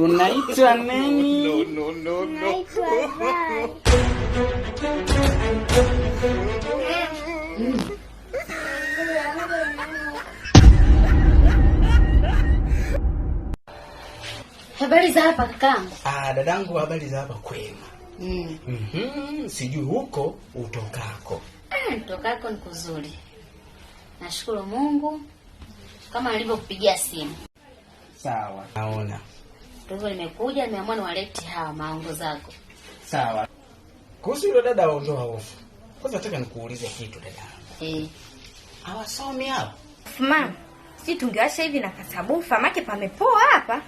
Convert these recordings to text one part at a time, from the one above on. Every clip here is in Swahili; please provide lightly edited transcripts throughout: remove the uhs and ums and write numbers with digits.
Unaitwa nani? No. Naitwa Vai. Habari za hapa kakaangu? Dadangu, habari za hapa kwema. Sijui huko utokako. Utokako ni kuzuri. Nashukuru Mungu kama nilivyokupigia simu. Sawa. Naona. Kwa hivyo nimekuja, nimeamua niwalete hawa maongo zako. Sawa. Kuhusu yule dada aondoa hofu. Kwanza nataka nikuulize kitu dada. Hawasomi hapa. Mama, si tungewasha hivi na kasabufa make pamepoa hapa.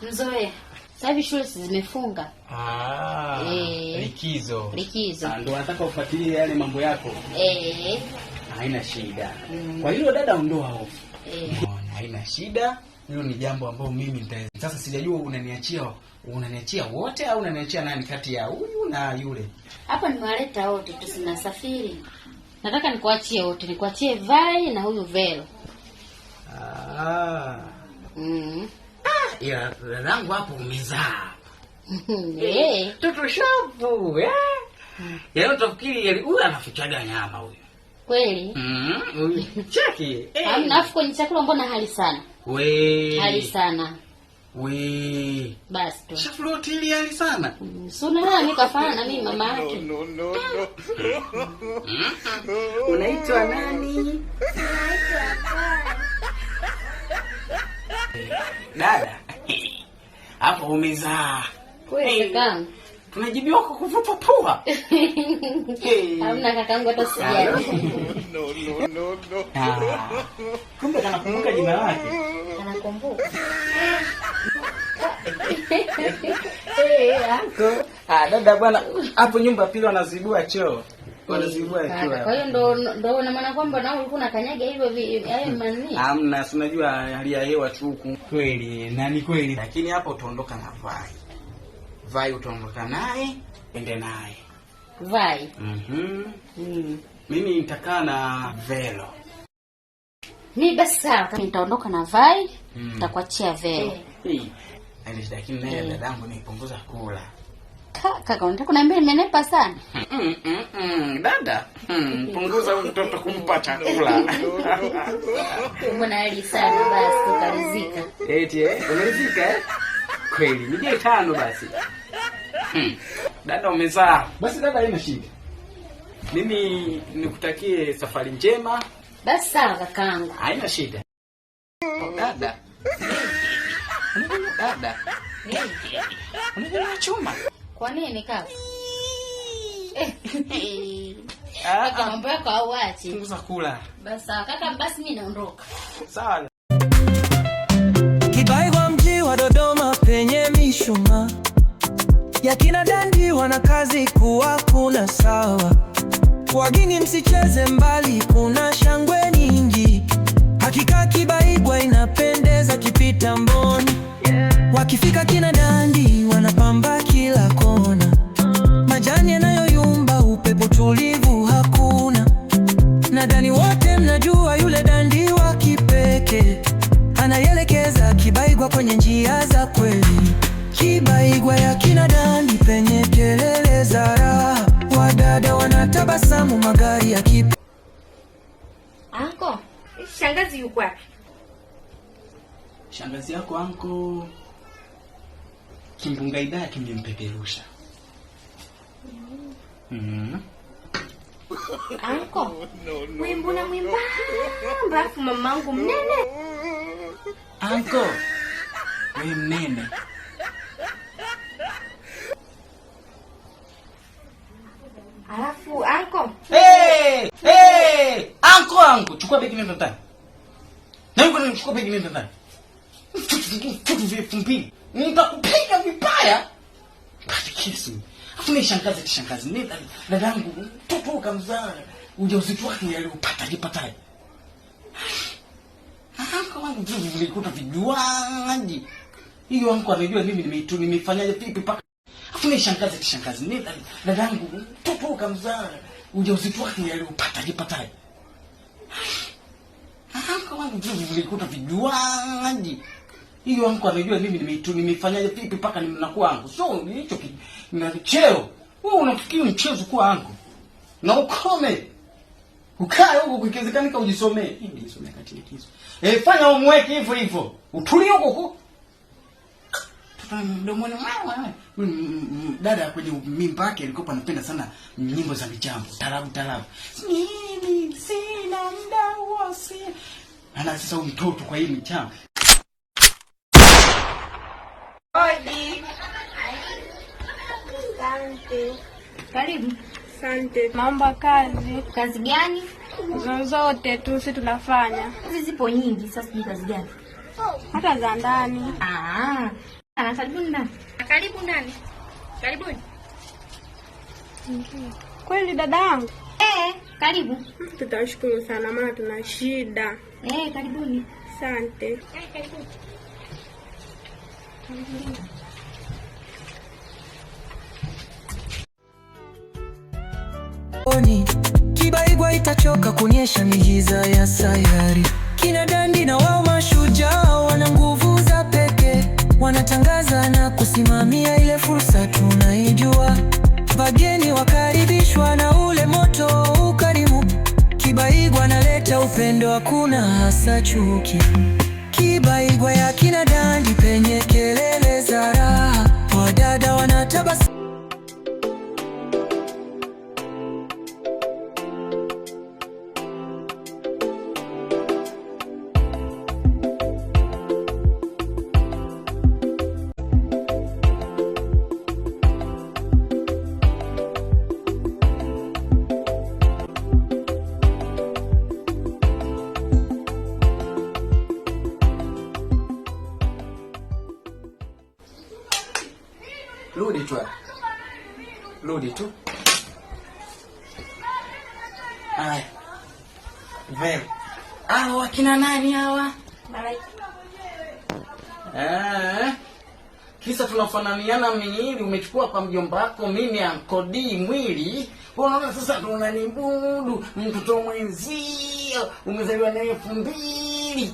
Mzoe. Sasa hivi shule zimefunga. Likizo. Ndio nataka ufuatilie yale mambo yako. Haina shida. Kwa hiyo dada ondoa hofu. Haina shida. Hilo ni jambo ambalo mimi nitaweza. Sasa sijajua unaniachia wote au unaniachia nani kati ya huyu na yule? Hapa nimewaleta wote, tusinasafiri. Nataka nikuachie wote, nikuachie Vai na huyu Velo. Ya dadangu hapo umezaa. Toto shapu, Yeye utafikiri huyu anafichaga nyama huyu. Kweli? Huyu. Cheki. Alafu kwenye chakula mbona hali sana? Hali sana. Basi tu. Shafloti ile hali sana. Suna mimi kafana na mimi mama yake. No. Unaitwa nani? Naitwa Vai. Dada. Hapo umezaa. Kweli kakaangu. Tunajibiwa kwa kuvuta pua. Hamna kakaangu hata sijali. No. Kumbe kanakumbuka jina lake. Anakumbuka. Anko. Dada bwana, hapo nyumba pili wanazibua choo. Wanazibua choo. Kwa hiyo ndo na maana kwamba nao ulikuwa unakanyaga hivyo hayo manini? Hamna, si unajua hali ya hewa tu huku. Kweli, na ni kweli. Lakini hapo utaondoka na Vai utaondoka naye, ende naye. Vai. Mimi nitakaa na Velo. Mimi basi sawa, kama nitaondoka na Vai, nitakuachia Velo. Lakini naye dadangu nipunguza kula. Kaka, unataka kuniambia nimenepa sana? Dada, punguza mtoto kumpa chakula. Mbona hali sana basi tukalizika. Umerizika Kweli, nije 5 basi. Dada umezaa. Basi dada haina shida. Mimi nikutakie safari njema. Basi sawa kakaangu. Haina shida. Dada. Unajua chuma. Kwa nini kaka? Kaka mambo yako au achi? Punguza kula. Basi sawa kaka, basi mimi naondoka. Sawa. Kibaigwa mji wa Dodoma penye mishuma ya kina Dandi wana kazi kuwa kuna sawa. Wageni msicheze mbali, kuna shangwe nyingi. Hakika Kibaigwa inapendeza kipita mboni. Wakifika kina Dandi wanapamba kila kona. Majani yanayoyumba, upepo tulivu hakuna. Nadhani wote mnajua yule Dandi wa kipekee anayelekeza Kibaigwa kwenye njia za kweli. Kibaigwa ya kina Dandi penye kelele za raha. Wadada wanatabasamu, magari ya kipe. Anko, shangazi yuko wapi? Shangazi yako anko kimbunga idaya kimempeperusha. Anko, mbona mwembamba afu mamangu mnene? Anko, wewe mnene. Alafu anko. Anko, chukua begi nenda ndani. Na yuko nichukua begi nenda ndani. Tutu vipi? Nitakupiga vibaya. Pati kisu. Afu ni shangazi. Nenda dadangu, mtoto kamzaa. Ujauzito wake alipataje? Anko wangu nilikuta vijuaji. Hiyo anko anajua mimi nimefanyaje vipi paka. Afu ni shangazi. Nenda dadangu, mtoto kamzaa. Ujauzito wake alipataje? Anko wangu nilikuta vijuaji. Hiyo anko anajua mimi nimefanyaje vipi mpaka ninakuwa anko. So hicho na cheo. Wewe unafikiri mchezo kuwa anko. Na ukome. Ukae huko ikiwezekana ujisomee. Hii nisomee katika kizo. Fanya umweke hivyo hivyo. Utulie huko. Mdomoni mama. Dada kwenye mimba yake alikuwa anapenda sana nyimbo za mijambo, tarabu. Mimi sina muda wote. Ana sasa mtoto kwa hii mijambo. Odi. Asante. Karibu. Asante. Naomba kazi. Kazi gani? Zozote tu sisi tunafanya. Kazi zipo nyingi, sasa sijui kazi gani. Hata za ndani. Karibuni ndani. Karibu ndani. Karibuni. Kweli dada yangu? Karibu. Tutashukuru sana maana tuna shida. Karibuni. Asante. Karibuni. Kibaigwa itachoka kuonyesha miujiza ya sayari. Kina Dandi na wao mashujaa wana nguvu za pekee, wanatangaza na kusimamia ile fursa tunaijua. Wageni wakaribishwa na ule moto ukarimu. Kibaigwa naleta upendo, hakuna hasa chuki. Kibaigwa ya kina Dandi penye kelele za raha, wadada wanatabasamu. Rudi tu. Haya. Vema. Hawa kina nani hawa? Malaika. Kisa tunafananiana miili, umechukua kwa mjomba wako, mimi ankodi mwili. Unaona sasa tunanibudu mtoto mwenzio, umezaliwa na 2000.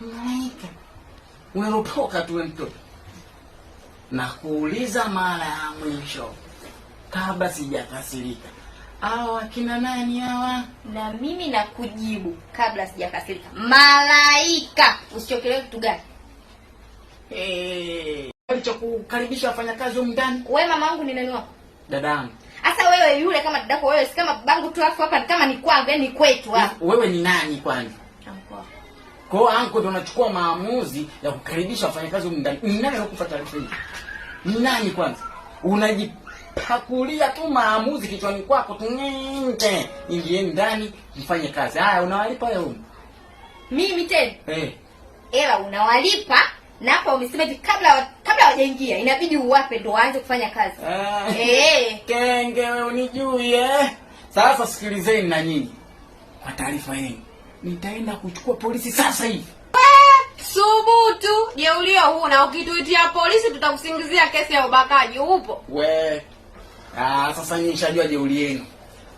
Malaika. Unaropoka tu mtoto. Na kuuliza mara ya mwisho kabla sijakasirika. Hawa kina nani hawa? Na mimi nakujibu kabla sijakasirika. Malaika. Usichokelewe kitu gani? Alichokukaribisha wafanyakazi huko ndani. Wewe mama wangu ni nani wako? Dadangu. Sasa wewe yule kama dadako, wewe si kama babangu tu, afu hapa kama ni kwangu, yani ni kwetu hapa. Wewe ni nani kwanza? Anko. Kwa hiyo anko ndo anachukua maamuzi ya kukaribisha wafanyakazi huko ndani. Ni nani anakupa taarifa hii? Ni nani kwanza? Unajipakulia tu maamuzi kichwani kwako tu nje. Ingieni ndani mfanye kazi. Haya unawalipa leo? Mimi tena? Ela unawalipa na hapa umesema kabla hawajaingia inabidi uwape ndo waanze kufanya kazi. Kenge wewe unijui Sasa sikilizeni na nyinyi. Kwa taarifa yenu. Nitaenda kuchukua polisi sasa hivi. Subutu, jeulio huu na ukituitia polisi tutakusingizia kesi ya ubakaji. Upo? Sasa nishajua jeuli yenu.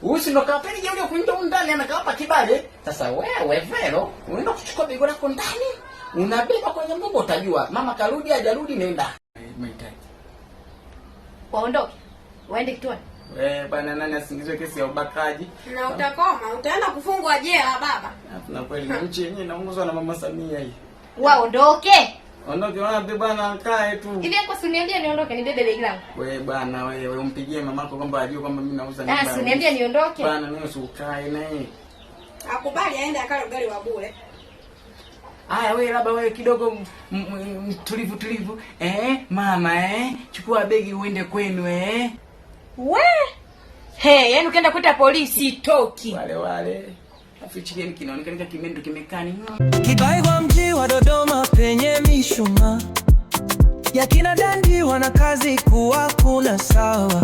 Usi ndo kapeni jeuli kuingia ndani anakawapa kibali. Sasa wewe Vero, unaenda kuchukua begi lako ndani. Unabeba kwenye mgongo utajua. Mama karudi hajarudi nenda. Mahitaji. Waondoke. Waende kituoni. Bana nani asingizwe kesi ya ubakaji? Na utakoma, utaenda kufungwa jela baba. Na kweli nchi yenyewe inaongozwa na Mama Samia hii. Waondoke. Ondoke wapi bwana, kae tu. Hivi hapo usiniambie niondoke nibebe begi langu. Bwana wewe umpigie mamako kwamba ajue kwamba mimi nauza nyumba. Usiniambie niondoke. Bwana mimi usikae naye. Akubali aende akale ugali wa bure. Haya wewe labda wewe kidogo tulivu. Mama chukua begi uende kwenu yaani ukienda kuita polisi toki. Wale. Afichikeni kinaonekana kimendo kimekani. Kibaigwa mji wa Dodoma penye mishumaa. Ya kina Dandi wana kazi kuwakula sawa.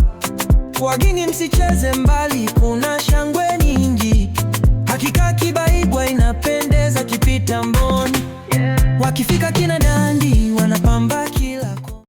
Wageni msicheze mbali, kuna shangwe nyingi. Hakika Kibaigwa inapendeza kipita mboni. Wakifika kina Dandi